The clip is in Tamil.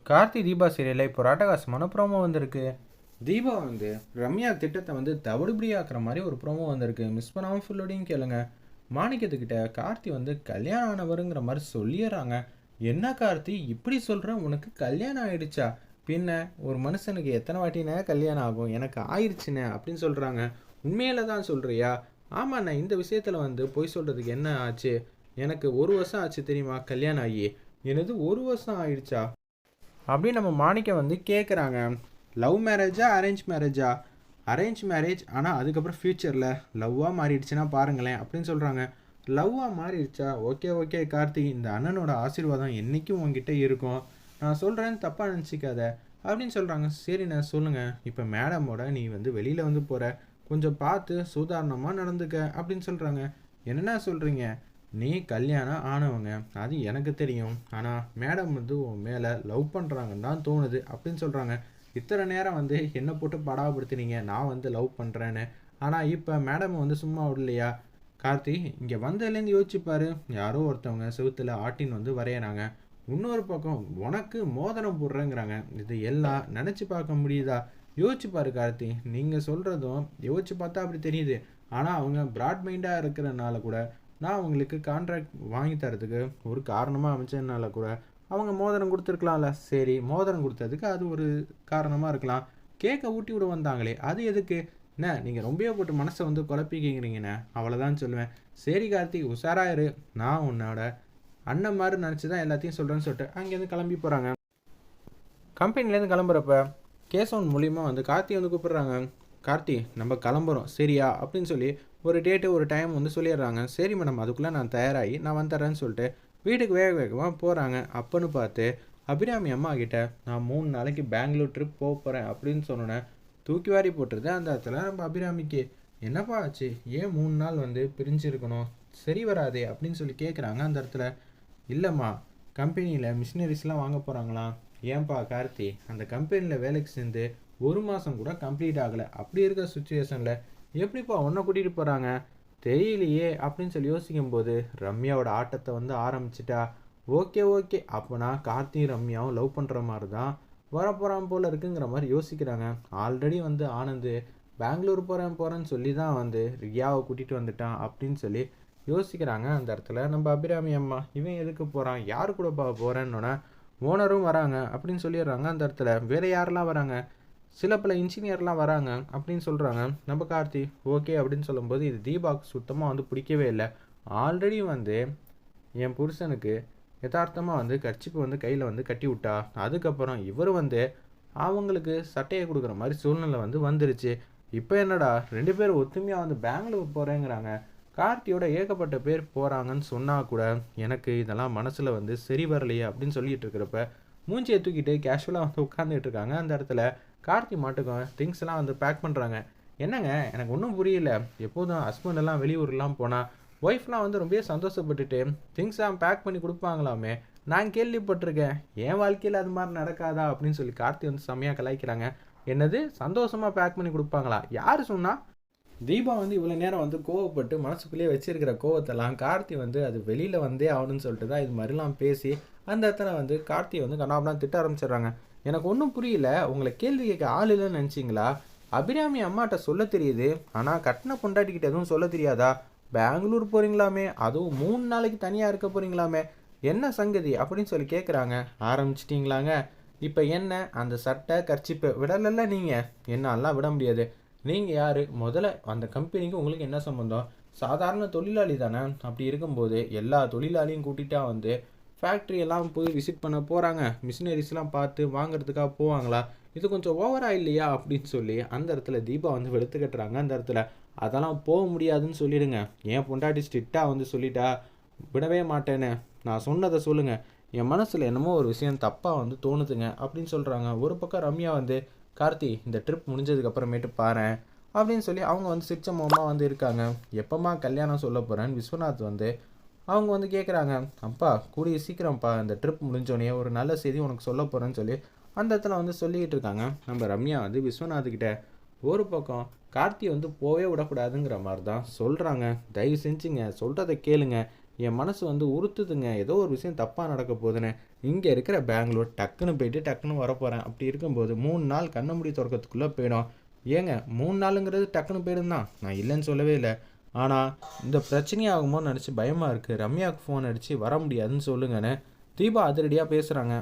கார்த்தி தீபா சீரியலில் இப்போ ராட்டகாசமான ப்ரோமோ வந்திருக்கு. தீபா வந்து ரம்யா திட்டத்தை வந்து தவிடுபடியாக்குற மாதிரி ஒரு ப்ரோமோ வந்திருக்கு. மிஸ் பண்ணாமல் ஃபுல்லோடையும் கேளுங்க. மாணிக்கத்துக்கிட்ட கார்த்தி வந்து கல்யாணம் ஆனவருங்கிற மாதிரி சொல்லிடுறாங்க. என்ன கார்த்தி இப்படி சொல்கிற, உனக்கு கல்யாணம் ஆயிடுச்சா? பின்ன ஒரு மனுஷனுக்கு எத்தனை வாட்டினே கல்யாணம் ஆகும், எனக்கு ஆயிடுச்சுண்ணே அப்படின்னு சொல்கிறாங்க. உண்மையில தான் சொல்கிறியா? ஆமாண்ணே, இந்த விஷயத்தில் வந்து பொய் சொல்கிறதுக்கு என்ன ஆச்சு? எனக்கு 1 வருஷம் ஆச்சு தெரியுமா கல்யாணம் ஆகி. எனது 1 வருஷம் ஆயிடுச்சா அப்படின்னு நம்ம மாணிக்கம் வந்து கேட்குறாங்க. லவ் மேரேஜா அரேஞ்ச் மேரேஜா? அரேஞ்ச் மேரேஜ், ஆனால் அதுக்கப்புறம் ஃப்யூச்சரில் லவ்வாக மாறிடுச்சுன்னா பாருங்களேன் அப்படின்னு சொல்கிறாங்க. லவ்வாக மாறிடுச்சா? ஓகே ஓகே கார்த்தி, இந்த அண்ணனோட ஆசீர்வாதம் என்றைக்கும் உங்ககிட்ட இருக்கும், நான் சொல்கிறேன்னு தப்பாக நினச்சிக்காத அப்படின்னு சொல்கிறாங்க. சரிண்ணே சொல்லுங்கள், இப்போ மேடமோட நீ வந்து வெளியில் வந்து போகிற, கொஞ்சம் பார்த்து சுதாரணமாக நடந்துக்க அப்படின்னு சொல்கிறாங்க. என்னென்ன சொல்கிறீங்க? நீ கல்யாணம் ஆனவங்க, அது எனக்கு தெரியும், ஆனால் மேடம் வந்து உன் மேலே லவ் பண்ணுறாங்கன்னு தான் தோணுது அப்படின்னு சொல்கிறாங்க. இத்தனை நேரம் வந்து என்னை போட்டு படாப்படுத்தினீங்க நான் வந்து லவ் பண்ணுறேன்னு, ஆனால் இப்போ மேடம் வந்து சும்மா விடலையா? கார்த்தி, இங்கே வந்ததுலேருந்து யோசிச்சுப்பாரு, யாரோ ஒருத்தவங்க செவுத்தில் ஆட்டின் வந்து வரைகிறாங்க, இன்னொரு பக்கம் உனக்கு மோதிரம் போடுறேங்கிறாங்க. இது எல்லாம் நினச்சி பார்க்க முடியுதா? யோசிச்சு பாரு கார்த்தி, நீங்கள் சொல்கிறதும் யோசிச்சு பார்த்தா அப்படி தெரியுது, ஆனால் அவங்க ப்ராட் மைண்டாக இருக்கிறனால கூட நான் அவங்களுக்கு கான்ட்ராக்ட் வாங்கி தரதுக்கு ஒரு காரணமாக அமைச்சதுனால கூட அவங்க மோதிரம் கொடுத்துருக்கலாம்ல. சரி, மோதிரம் கொடுத்ததுக்கு அது ஒரு காரணமாக இருக்கலாம். கேக்கை ஊட்டி விட வந்தாங்களே, அது எதுக்கு? என்ன நீங்கள் ரொம்பவே போட்டு மனசை வந்து குழப்பிக்கிறீங்கண்ணே, அவ்வளோதான் சொல்லுவேன். சரி கார்த்திக், உஷாராயிரு, நான் உன்னோட அண்ணன் மாதிரி நினச்சி தான் எல்லாத்தையும் சொல்கிறேன்னு சொல்லிட்டு அங்கேருந்து கிளம்பி போகிறாங்க. கம்பெனிலேருந்து கிளம்புறப்ப கேசவன் மூலிமா வந்து கார்த்தி வந்து கூப்பிட்றாங்க. கார்த்தி, நம்ம கிளம்புறோம் சரியா அப்படின்னு சொல்லி ஒரு டேட்டு ஒரு டைம் வந்து சொல்லிடுறாங்க. சரி மேடம், அதுக்குள்ளே நான் தயாராகி நான் வந்துடுறேன்னு சொல்லிட்டு வீட்டுக்கு வேக வேகமாக போகிறாங்க. அப்போன்னு பார்த்து அபிராமி அம்மா கிட்ட நான் 3 நாளைக்கு பெங்களூர் ட்ரிப் போக போகிறேன் அப்படின்னு சொன்னோன்னே தூக்கி வாரி போட்டுருது. அந்த இடத்துல நம்ம அபிராமிக்கு என்னப்பா ஆச்சு, ஏன் 3 நாள் வந்து பிரிஞ்சிருக்கணும், சரி வராதே அப்படின்னு சொல்லி கேட்குறாங்க. அந்த இடத்துல இல்லைம்மா, கம்பெனியில் மிஷினரிஸ்லாம் வாங்க போகிறாங்களாம். ஏன்பா கார்த்தி, அந்த கம்பெனியில் வேலைக்கு சேர்ந்து 1 மாதம் கூட கம்ப்ளீட் ஆகலை, அப்படி இருக்க சுச்சுவேஷனில் எப்படிப்பா உன்னை கூட்டிகிட்டு போகிறாங்க தெரியலையே அப்படின்னு சொல்லி யோசிக்கும்போது ரம்யாவோட ஆட்டத்தை வந்து ஆரம்பிச்சிட்டா. ஓகே ஓகே, அப்போனா கார்த்தியும் ரம்யாவும் லவ் பண்ணுற மாதிரி தான் வரப்போகிறான் போல் இருக்குங்கிற மாதிரி யோசிக்கிறாங்க. ஆல்ரெடி வந்து ஆனந்து பெங்களூர் போகிறேன்னு சொல்லி தான் வந்து ரியாவை கூட்டிகிட்டு வந்துட்டான் அப்படின்னு சொல்லி யோசிக்கிறாங்க. அந்த இடத்துல நம்ம அபிராமி அம்மா, இவன் எதுக்கு போகிறான், யாரு கூட போகிறேன்னொன்னே ஓனரும் வராங்க அப்படின்னு சொல்லிடுறாங்க. அந்த இடத்துல வேறு யாரெல்லாம் வராங்க, சில பல இன்ஜினியர்லாம் வராங்க அப்படின்னு சொல்கிறாங்க. நம்ம கார்த்தி ஓகே அப்படின்னு சொல்லும்போது இது தீபாவுக்கு சுத்தமாக வந்து பிடிக்கவே இல்லை. ஆல்ரெடி வந்து என் புருஷனுக்கு யதார்த்தமாக வந்து கர்ச்சிப்பு வந்து கையில் வந்து கட்டி விட்டா, அதுக்கப்புறம் இவர் வந்து அவங்களுக்கு சட்டையை கொடுக்குற மாதிரி சூழ்நிலை வந்து வந்துருச்சு. இப்போ என்னடா 2 பேரும் ஒத்துமையாக வந்து பெங்களூர் போகிறேங்கிறாங்க. கார்த்தியோட ஏகப்பட்ட பேர் போகிறாங்கன்னு சொன்னால் கூட எனக்கு இதெல்லாம் மனசில் வந்து சரி வரலையே அப்படின்னு சொல்லிட்டு இருக்கிறப்ப மூஞ்சியை தூக்கிட்டு கேஷுவலாக வந்து உட்காந்துட்டு இருக்காங்க. அந்த இடத்துல கார்த்தி மாட்டுக்கும் திங்ஸ் எல்லாம் வந்து பேக் பண்ணுறாங்க. என்னங்க, எனக்கு ஒன்றும் புரியல, எப்போதும் ஹஸ்பண்ட் எல்லாம் வெளியூர்லாம் போனால் ஒய்ஃப்லாம் வந்து ரொம்ப சந்தோஷப்பட்டுட்டு திங்ஸ்லாம் பேக் பண்ணி கொடுப்பாங்களாமே, நான் கேள்விப்பட்டிருக்கேன், என் வாழ்க்கையில் அது மாதிரி நடக்காதா அப்படின்னு சொல்லி கார்த்தி வந்து செம்மையாக கலாய்க்கிறாங்க. என்னது சந்தோஷமாக பேக் பண்ணி கொடுப்பாங்களா, யார் சொன்னா? தீபா வந்து இவ்வளோ நேரம் வந்து கோவப்பட்டு மனசுக்குள்ளேயே வச்சிருக்கிற கோவத்தெல்லாம் கார்த்தி வந்து அது வெளியில் வந்தே ஆகணும்னு சொல்லிட்டு தான் இது மாதிரிலாம் பேசி அந்த இடத்துல வந்து கார்த்தியை வந்து கண்ணாபுரம் திட்ட ஆரம்பிச்சிடுறாங்க. எனக்கு ஒன்றும் புரியல, உங்களை கேள்வி கேட்க ஆள் இல்லைன்னு நினச்சிங்களா? அபிராமி அம்மாட்ட சொல்ல தெரியுது, ஆனால் கட்டின பொண்டாட்டிக்கிட்ட எதுவும் சொல்ல தெரியாதா? பெங்களூர் போகிறீங்களாமே, அதுவும் 3 நாளைக்கு தனியாக இருக்க போகிறீங்களாமே, என்ன சங்கதி அப்படின்னு சொல்லி கேட்குறாங்க. ஆரம்பிச்சிட்டிங்களாங்க, இப்போ என்ன அந்த சட்டை கர்ச்சிப்பை விடலைல்ல, நீங்கள் என்னெல்லாம் விட முடியாது. நீங்கள் யார் முதல்ல, அந்த கம்பெனிக்கு உங்களுக்கு என்ன சம்மந்தம்? சாதாரண தொழிலாளி தானே. அப்படி இருக்கும்போது எல்லா தொழிலாளியும் கூட்டிகிட்டா வந்து ஃபேக்ட்ரியெல்லாம் போய் விசிட் பண்ண போகிறாங்க, மிஷினரிஸ்லாம் பார்த்து வாங்குறதுக்காக போவாங்களா? இது கொஞ்சம் ஓவராக இல்லையா அப்படின்னு சொல்லி அந்த இடத்துல தீபா வந்து வெளுத்து கட்டுறாங்க. அந்த இடத்துல அதெல்லாம் போக முடியாதுன்னு சொல்லிடுங்க, என் பொண்டாட்டி ஸ்ட்ரிக்டாக வந்து சொல்லிட்டா விடவே மாட்டேன்னு, நான் சொன்னதை சொல்லுங்கள், என் மனசில் என்னமோ ஒரு விஷயம் தப்பாக வந்து தோணுதுங்க அப்படின்னு சொல்கிறாங்க. ஒரு பக்கம் ரம்யா வந்து கார்த்தி இந்த ட்ரிப் முடிஞ்சதுக்கு அப்புறமேட்டு பாரு அப்படின்னு சொல்லி அவங்க வந்து சிரிச்ச முகமாக வந்து இருக்காங்க. எப்போம்மா கல்யாணம் சொல்ல போகிறேன்னு விஸ்வநாத் வந்து அவங்க வந்து கேட்குறாங்க. அப்பா கூடிய சீக்கிரம்ப்பா, இந்த ட்ரிப் முடிஞ்சோடனே ஒரு நல்ல செய்தி உனக்கு சொல்ல போகிறேன்னு சொல்லி அந்த இடத்துல வந்து சொல்லிக்கிட்டு இருக்காங்க. நம்ம ரம்யா வந்து விஸ்வநாத்கிட்ட ஒரு பக்கம் கார்த்தி வந்து போவே விடக்கூடாதுங்கிற மாதிரி தான் சொல்கிறாங்க. தயவு செஞ்சுங்க சொல்கிறத கேளுங்க, என் மனசு வந்து உறுத்துதுங்க. ஏதோ ஒரு விஷயம் தப்பாக நடக்க போகுதுன்னு. இங்கே இருக்கிற பெங்களூர் டக்குன்னு போயிட்டு டக்குன்னு வரப்போகிறேன். அப்படி இருக்கும்போது 3 நாள் கண்ண மூடி திறக்கிறதுக்குள்ளே போயிடும். ஏங்க 3 நாளுங்கிறது டக்குன்னு போயிடும் தான், நான் இல்லைன்னு சொல்லவே இல்லை. ஆனால் இந்த பிரச்சனையாகுமோன்னு நினச்சி பயமாக இருக்குது. ரம்யாவுக்கு ஃபோன் அடித்து வர முடியாதுன்னு சொல்லுங்கன்னு தீபா அதிரடியாக பேசுகிறாங்க.